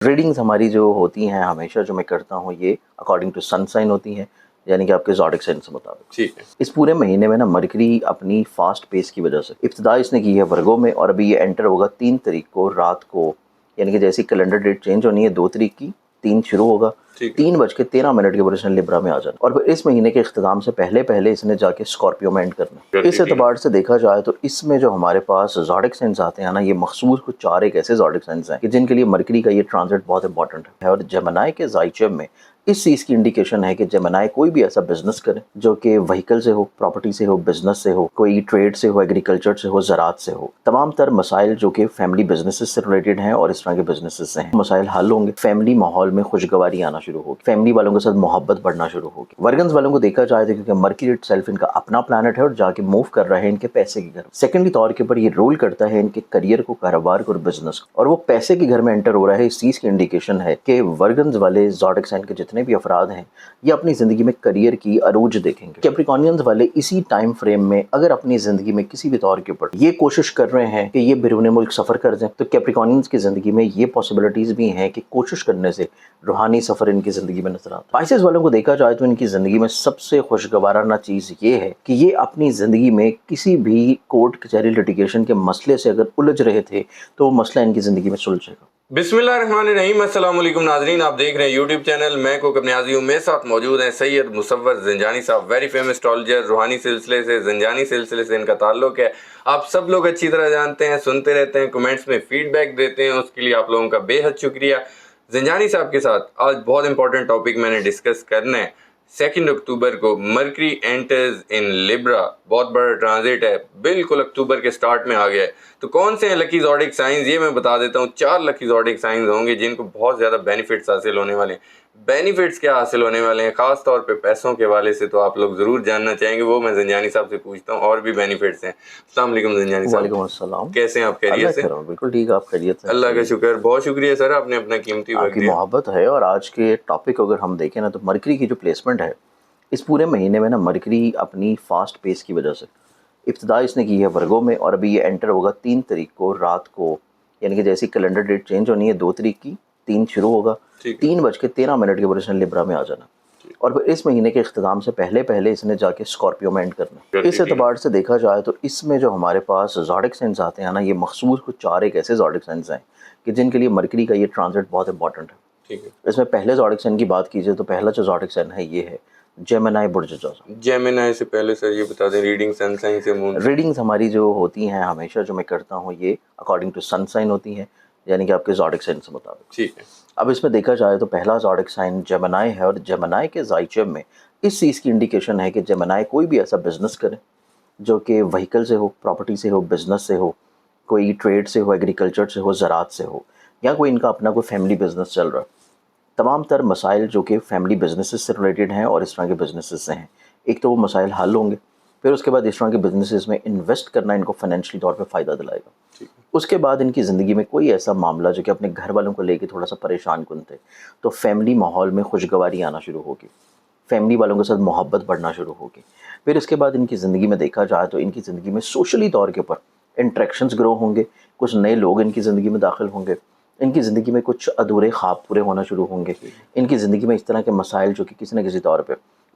Readings हमारी जो होती हैं हमेशा जो मैं करता हूँ ये अकॉर्डिंग टू सन साइन होती हैं, यानी कि आपके ज़ोडिक साइन से मुताबिक। ठीक है। इस पूरे महीने में ना मरकरी अपनी फास्ट पेस की वजह से इब्तिदा इसने की है वर्गो में, और अभी ये एंटर होगा 3 तारीख को रात को, यानी कि जैसी कैलेंडर डेट चेंज होनी है 2 तारीख की 3 शुरू होगा, 3:13 के बजे लिब्रा में आ जाना, और फिर इस महीने के इख्तिताम से पहले पहले इसने जाके स्कॉर्पियो में एंड करना। इस एतबार से देखा जाए तो इसमें जो हमारे पास ज़ोडिक साइंस आते हैं ना, ये मखसूस कुछ 4 एक ऐसे ज़ोडिक साइंस हैं कि जिनके लिए मरकरी का ये ट्रांजिट बहुत इंपॉर्टेंट है। और जेमिनी के ज़ाइचम में इस चीज़ की इंडिकेशन है कि जेमिनी कोई भी ऐसा बिजनेस करे जो कि व्हीकल से हो, प्रॉपर्टी से हो, बिजनेस से हो, कोई ट्रेड से हो, एग्रीकल्चर से हो, ज़राअत से हो, तमाम तर मसाइल जो कि फैमिली बिजनेसेस से रिलेटेड हैं और इस तरह के बिजनेसेस से हैं, मसाइल हल होंगे, फैमिली माहौल में खुशगवारी आना शुरू होगी, फैमिली वालों के साथ मोहब्बत बढ़ना शुरू होगी। वर्गन्स वालों को देखा जाए तो क्योंकि मरकरी इटसेल्फ इनका अपना प्लैनेट है और जाके मूव कर रहा है इनके पैसे के घर। सेकेंडली तौर के ऊपर ये रोल करता है इनके करियर को, कारोबार को और बिजनेस को, और वो पैसे के घर में एंटर हो रहा है। इस चीज़ की इंडिकेशन है कि वर्गन्स वाले ज़ोडिक साइन के जितने भी अफराद हैं ये अपनी ज़िंदगी में करियर की अरूज देखेंगे। कैप्रिकॉनियंस वाले इसी टाइम फ्रेम में अगर अपनी ज़िंदगी में किसी भी तौर के ऊपर ये कोशिश कर रहे हैं कि ये बैरून मुल्क सफ़र कर दें, तो कैप्रिकॉनियंस की ज़िंदगी में ये पॉसिबिलिटीज़ भी हैं कि कोशिश करने से रूहानी सफ़र इनकी ज़िंदगी में नजर आता है। स्पाइसेस वालों को देखा जाए तो इनकी ज़िंदगी में सबसे खुशगवाराना चीज़ ये है कि ये अपनी ज़िंदगी में किसी भी कोर्ट कचहरी लिटिगेशन के मसले से अगर उलझ रहे थे तो वो मसला इनकी ज़िंदगी में सुलझेगा। बिस्मिल्लाहिर्रहमानिर्रहीम, अस्सलाम वालेकुम नाज़रीन, आप देख रहे हैं यूट्यूब चैनल मैं कुक अपने आज़ी हूं। मेरे साथ मौजूद हैं सैयद मुसव्वर ज़ंजानी साहब, वेरी फेमस एस्ट्रोलॉजर। रूहानी सिलसिले से, ज़ंजानी सिलसिले से इनका ताल्लुक है। आप सब लोग अच्छी तरह जानते हैं, सुनते रहते हैं, कमेंट्स में फीडबैक देते हैं, उसके लिए आप लोगों का बेहद शुक्रिया। ज़ंजानी साहब के साथ आज बहुत इंपॉर्टेंट टॉपिक मैंने डिस्कस करना है। 2 अक्टूबर को मरकरी एंटर्स इन लिब्रा, बहुत बड़ा ट्रांजिट है, बिल्कुल अक्टूबर के स्टार्ट में आ गया है। तो कौन से हैं लकी ज़ोडिक साइंस, ये मैं बता देता हूँ। 4 लकी ज़ोडिक साइंस होंगे जिनको बहुत ज़्यादा बेनिफिट्स हासिल होने वाले हैं। बेनिफिट्स क्या हासिल होने वाले हैं, खास तौर पे पैसों के वाले से, तो आप लोग ज़रूर जानना चाहेंगे, वो मैं ज़ंजानी साहब से पूछता हूँ। और भी बेनिफिट्स हैं। अस्सलाम वालेकुम ज़ंजानी साहब। वालेकुम अस्सलाम। कैसे हैं आप, खैरियत से? बिल्कुल ठीक है, आप खैरियत से? अल्लाह का शुक्र, बहुत शुक्रिया सर, आपने अपना कीमती वक्त आपकी दिया। मोहब्बत है। और आज के टॉपिक अगर हम देखें ना तो मरकरी की जो प्लेसमेंट है इस पूरे महीने में ना, मरकरी अपनी फास्ट पेस की वजह से इब्तिदा इसने की है वर्गो में, और अभी ये एंटर होगा 3 तारीख को रात को, यानी कि जैसी कैलेंडर डेट चेंज होनी है 2 तारीख की 3 शुरू होगा, 3:13 के बजे लिब्रा में आ जाना, और फिर इस महीने के इख्तिताम से पहले पहले इसने जाके स्कॉर्पियो में एंड करना। इस एतबार से देखा जाए तो इसमें जो हमारे पास ज़ोडिक साइंस आते हैं ना, ये मखसूस कुछ 4 एक ऐसे ज़ोडिक साइंस हैं कि जिनके लिए मरकरी का ये ट्रांजिट बहुत इंपॉर्टेंट है। ठीक है। इसमें पहले ज़ोडिक साइन की बात कीजिए तो पहला जो ज़ोडिक साइन है ये है जेमिनी बुर्ज जोज़ा। जेमिनी से पहले सर ये बता दें, रीडिंग सन साइन से मून। रीडिंग्स हमारी जो होती हैं हमेशा जो मैं करता हूँ ये अकॉर्डिंग टू सन साइन होती हैं, यानी कि आपके ज़ोडिक साइन से मुताबिक। ठीक है। अब इसमें देखा जाए तो पहला ज़ोडिक साइन जेमिनी है, और जेमिनी के ज़ाइचम में इस चीज़ की इंडिकेशन है कि जेमिनी कोई भी ऐसा बिजनेस करे जो कि व्हीकल से हो, प्रॉपर्टी से हो, बिजनेस से हो, कोई ट्रेड से हो, एग्रीकल्चर से हो, ज़राअत से हो, या कोई इनका अपना कोई फैमिली बिजनेस चल रहा है। तमाम तर मसाइल जो कि फैमिली बिजनेसेस से रिलेटेड हैं और इस तरह के बिजनेसेस से हैं, एक तो वो मसाइल हल होंगे, फिर उसके बाद इस तरह के बिजनेसेस में इन्वेस्ट करना इनको फाइनेंशियली तौर पे फ़ायदा दिलाएगा। उसके बाद इनकी ज़िंदगी में कोई ऐसा मामला जो कि अपने घर वालों को लेके थोड़ा सा परेशान कुन थे, तो फैमिली माहौल में खुशगवारी आना शुरू होगी, फैमिली वालों के साथ मोहब्बत बढ़ना शुरू होगी। फिर इसके बाद इनकी ज़िंदगी में देखा जाए तो इनकी ज़िंदगी में सोशली तौर के ऊपर इंट्रैक्शंस ग्रो होंगे, कुछ नए लोग इनकी ज़िंदगी में दाखिल होंगे, इनकी ज़िंदगी में कुछ अधूरे ख्वाब पूरे होना शुरू होंगे, इनकी ज़िंदगी में इस तरह के मसाइल जो कि किसी न किसी तौर पे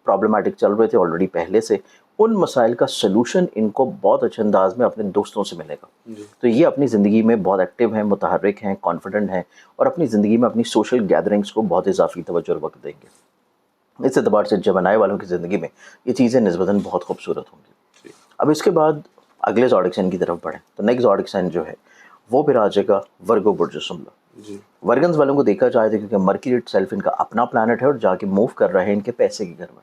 प्रॉब्लमेटिक चल रहे थे ऑलरेडी पहले से, उन मसाइल का सलूशन इनको बहुत अच्छे अंदाज में अपने दोस्तों से मिलेगा। तो ये अपनी ज़िंदगी में बहुत एक्टिव हैं, मुतहर्रिक हैं, कॉन्फिडेंट हैं, और अपनी ज़िंदगी में अपनी सोशल गैदरिंग्स को बहुत इजाफी तवज्जो और वक्त देंगे। इस एतबार से जेमिनी वालों की ज़िंदगी में ये चीज़ें निस्बतन बहुत खूबसूरत होंगी। अब इसके बाद अगले ज़ोडिक साइन की तरफ बढ़ें तो नेक्स्ट ज़ोडिक साइन जो है वो फिर आ जाएगा वर्गो बुर्ज जुमला। वर्गन्स वालों को देखा जाए तो क्योंकि मरकरी इटसेल्फ इनका अपना प्लैनेट है और जाके मूव कर रहा है इनके पैसे के घर में।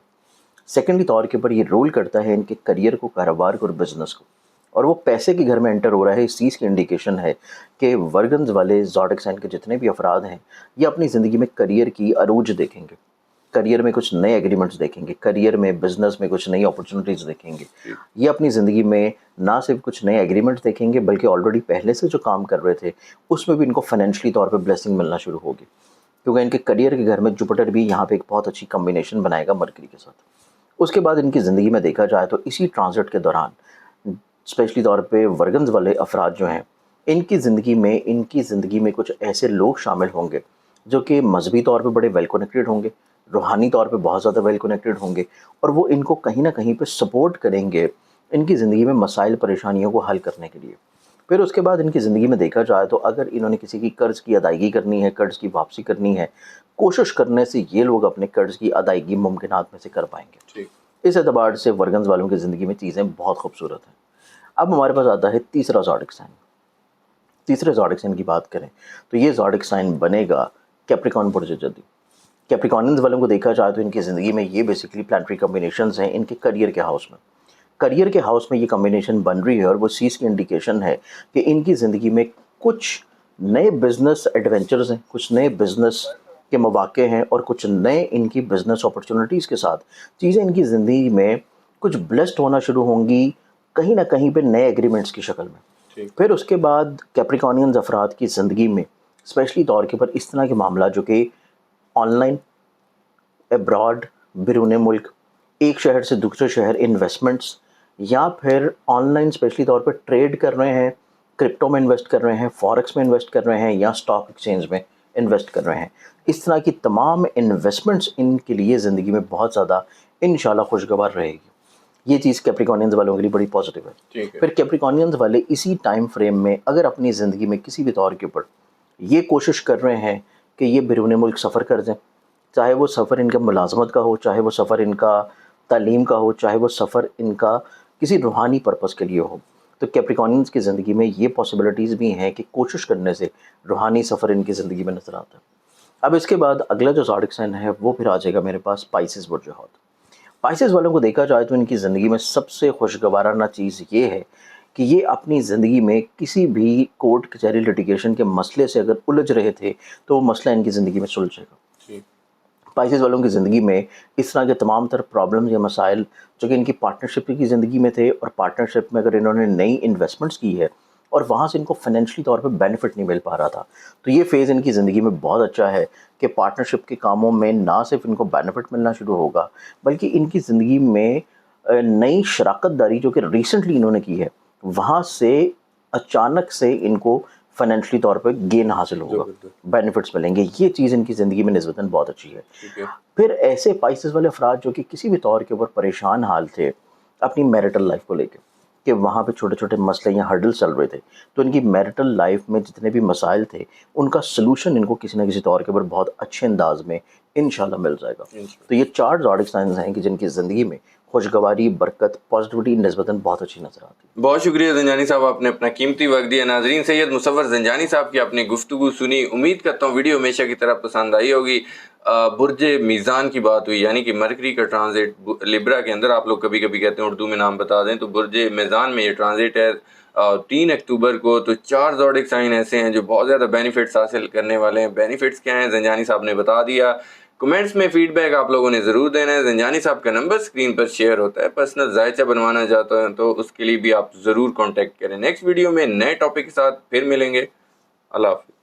सेकेंडली तौर के ऊपर ये रोल करता है इनके करियर को, कारोबार को और बिजनेस को, और वो पैसे के घर में एंटर हो रहा है। इस चीज़ की इंडिकेशन है कि वर्गन्स वाले ज़ोडिक साइन के जितने भी अफराद हैं ये अपनी ज़िंदगी में करियर की अरूज देखेंगे, करियर में कुछ नए एग्रीमेंट्स देखेंगे, करियर में, बिजनेस में कुछ नई अपॉर्चुनिटीज़ देखेंगे। ये अपनी ज़िंदगी में ना सिर्फ कुछ नए एग्रीमेंट्स देखेंगे बल्कि ऑलरेडी पहले से जो काम कर रहे थे उसमें भी इनको फाइनेंशियली तौर पे ब्लेसिंग मिलना शुरू होगी, क्योंकि इनके करियर के घर में जुपिटर भी यहाँ पे एक बहुत अच्छी कम्बिनेशन बनाएगा मरकरी के साथ। उसके बाद इनकी ज़िंदगी में देखा जाए तो इसी ट्रांजिट के दौरान स्पेशली तौर पे वर्गन्स वाले अफराद जो हैं इनकी ज़िंदगी में कुछ ऐसे लोग शामिल होंगे جو کہ مذہبی طور پہ بڑے ویل کنیکٹڈ ہوں گے, روحانی طور پہ بہت زیادہ ویل کنیکٹڈ ہوں گے, اور وہ ان کو کہیں نہ کہیں پہ سپورٹ کریں گے ان کی زندگی میں مسائل پریشانیوں کو حل کرنے کے لیے. پھر اس کے بعد ان کی زندگی میں دیکھا جائے تو اگر انہوں نے کسی کی قرض کی ادائیگی کرنی ہے, قرض کی واپسی کرنی ہے, کوشش کرنے سے یہ لوگ اپنے قرض کی ادائیگی ممکنات میں سے کر پائیں گے. اس اعتبار سے ورگنز والوں کی زندگی میں چیزیں بہت خوبصورت ہیں. اب ہمارے پاس آتا ہے تیسرا زوڈک سائن. تیسرے زوڈک سائن کی بات کریں تو یہ زوڈک سائن بنے گا کیپریکارن برج جدی. کیپریکارنز والوں کو دیکھا جائے تو ان کی زندگی میں یہ بیسیکلی پلانٹری کمبینیشنز ہیں ان کے کریئر کے ہاؤس میں. کریئر کے ہاؤس میں یہ کمبینیشن بن رہی ہے اور وہ چیز کی انڈیکیشن ہے کہ ان کی زندگی میں کچھ نئے بزنس ایڈونچرز ہیں, کچھ نئے بزنس کے مواقع ہیں, اور کچھ نئے ان کی بزنس اپرچونٹیز کے ساتھ چیزیں ان کی زندگی میں کچھ بلیسڈ ہونا شروع ہوں گی کہیں نہ کہیں پہ نئے ایگریمنٹس کی شکل میں. پھر اس کے بعد کیپریکارنینز افراد کی زندگی میں اسپیشلی طور کے پر اس طرح کے معاملات جو کہ آن لائن, ابراڈ, بیرون ملک, ایک شہر سے دوسرے شہر انویسٹمنٹس, یا پھر آن لائن اسپیشلی طور پہ ٹریڈ کر رہے ہیں, کرپٹو میں انویسٹ کر رہے ہیں, فارکس میں انویسٹ کر رہے ہیں, یا اسٹاک ایکسچینج میں انویسٹ کر رہے ہیں, اس طرح کی تمام انویسٹمنٹس ان کے لیے زندگی میں بہت زیادہ انشاءاللہ خوشگوار رہے گی. یہ چیز کیپریکارنینز والوں کے لیے بڑی پازیٹیو ہے. پھر کیپریکارنینز والے اسی ٹائم فریم میں اگر اپنی زندگی میں کسی بھی طور کے اوپر یہ کوشش کر رہے ہیں کہ یہ بیرون ملک سفر کر دیں, چاہے وہ سفر ان کا ملازمت کا ہو, چاہے وہ سفر ان کا تعلیم کا ہو, چاہے وہ سفر ان کا کسی روحانی پرپس کے لیے ہو, تو کیپریکارنینز کی زندگی میں یہ پاسبلٹیز بھی ہیں کہ کوشش کرنے سے روحانی سفر ان کی زندگی میں نظر آتا ہے. اب اس کے بعد اگلا جو زوڈک سائن ہے وہ پھر آ جائے گا میرے پاس پائسز برج حوت. پائسز والوں کو دیکھا جائے تو ان کی زندگی میں سب سے خوشگوارانہ چیز یہ ہے کہ یہ اپنی زندگی میں کسی بھی کورٹ کچہری لٹیگیشن کے مسئلے سے اگر الجھ رہے تھے تو وہ مسئلہ ان کی زندگی میں سلجھے گا. پائسز والوں کی زندگی میں اس طرح کے تمام تر پرابلمز یا مسائل جو کہ ان کی پارٹنرشپ کی زندگی میں تھے, اور پارٹنرشپ میں اگر انہوں نے نئی انویسٹمنٹس کی ہے اور وہاں سے ان کو فائنینشلی طور پہ بینیفٹ نہیں مل پا رہا تھا, تو یہ فیز ان کی زندگی میں بہت اچھا ہے کہ پارٹنرشپ کے کاموں میں نہ صرف ان کو بینیفٹ ملنا شروع ہوگا بلکہ ان کی زندگی میں نئی شراکت داری جو کہ ریسنٹلی انہوں نے کی ہے وہاں سے اچانک سے ان کو فائنینشلی طور پہ گین حاصل ہوگا, بینیفٹس ملیں گے. یہ چیز ان کی زندگی میں نسبتاً بہت اچھی ہے. پھر ایسے پائسز والے افراد جو کہ کسی بھی طور کے اوپر پریشان حال تھے اپنی میرٹل لائف کو لے کے, کہ وہاں پہ چھوٹے چھوٹے مسئلے یا ہرڈل چل رہے تھے, تو ان کی میرٹل لائف میں جتنے بھی مسائل تھے ان کا سلوشن ان کو کسی نہ کسی طور کے اوپر بہت اچھے انداز میں انشاءاللہ مل جائے گا. تو یہ 4 زوڈک سائنز ہیں کہ جن کی زندگی میں خوشگواری, برکت, پازیٹیوٹی نسبتاً بہت اچھی نظر آتی ہے. بہت شکریہ زنجانی صاحب, آپ نے اپنا قیمتی وقت دیا. ناظرین, سید مصور زنجانی صاحب کی اپنی گفتگو سنی, امید کرتا ہوں ویڈیو ہمیشہ کی طرح پسند آئی ہوگی. برج میزان کی بات ہوئی, یعنی کہ مرکری کا ٹرانزٹ لیبرا کے اندر, آپ لوگ کبھی کبھی کہتے ہیں اردو میں نام بتا دیں, تو برج میزان میں یہ ٹرانزٹ ہے 3 اکتوبر کو. تو 4 زوڈک سائن ایسے ہیں جو بہت زیادہ بینیفٹس حاصل کرنے والے ہیں. بینیفٹس کیا ہیں زنجانی صاحب نے بتا دیا. کمنٹس میں فیڈ بیک آپ لوگوں نے ضرور دینا ہے. زنجانی صاحب کا نمبر اسکرین پر شیئر ہوتا ہے, پرسنل ذائچہ بنوانا چاہتے ہیں تو اس کے لیے بھی آپ ضرور کانٹیکٹ کریں. نیکسٹ ویڈیو میں نئے ٹاپک کے ساتھ پھر ملیں گے. اللہ حافظ.